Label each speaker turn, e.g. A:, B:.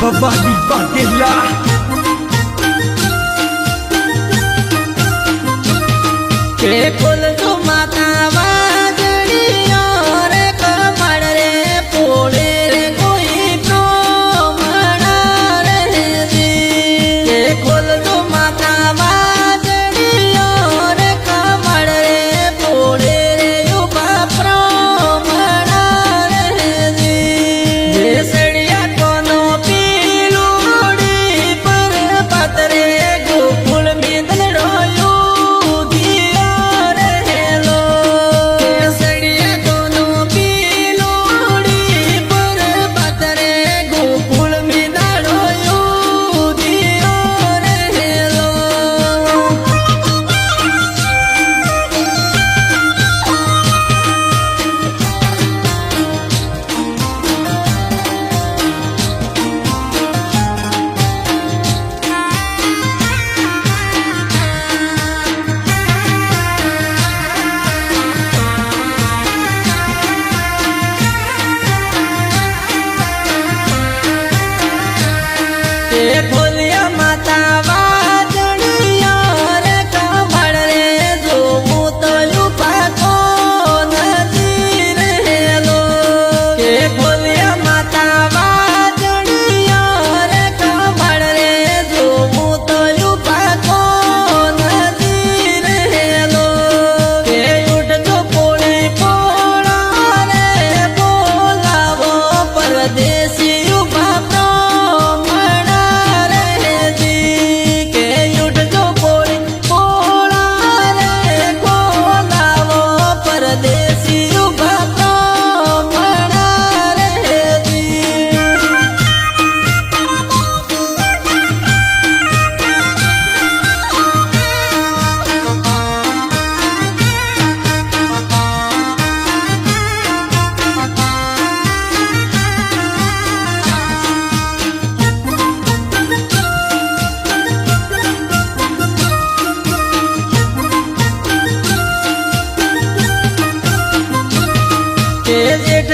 A: Babadi Bagela
B: के फूल जो माता वाजड़िया रे कमल रे पोले रे कोई प्रोमणा रे जी के फूल जो माता वाजड़िया रे कमल रे पोले रे युवा प्रोमणा रे जी ये सड़िया कोनो पीलूड़ी पर पतरे गोकुल में दलड़ोयो भोलिया माता वाजड़िया रे कमल रे जो तो युवा को नदी रे लो के भोलिया माता वाजड़िया रे कमल रे जो तो युवा को नदी रे लो के उठ जो पोली पोड़ा रे बोलावो परदेसी युवा जेठ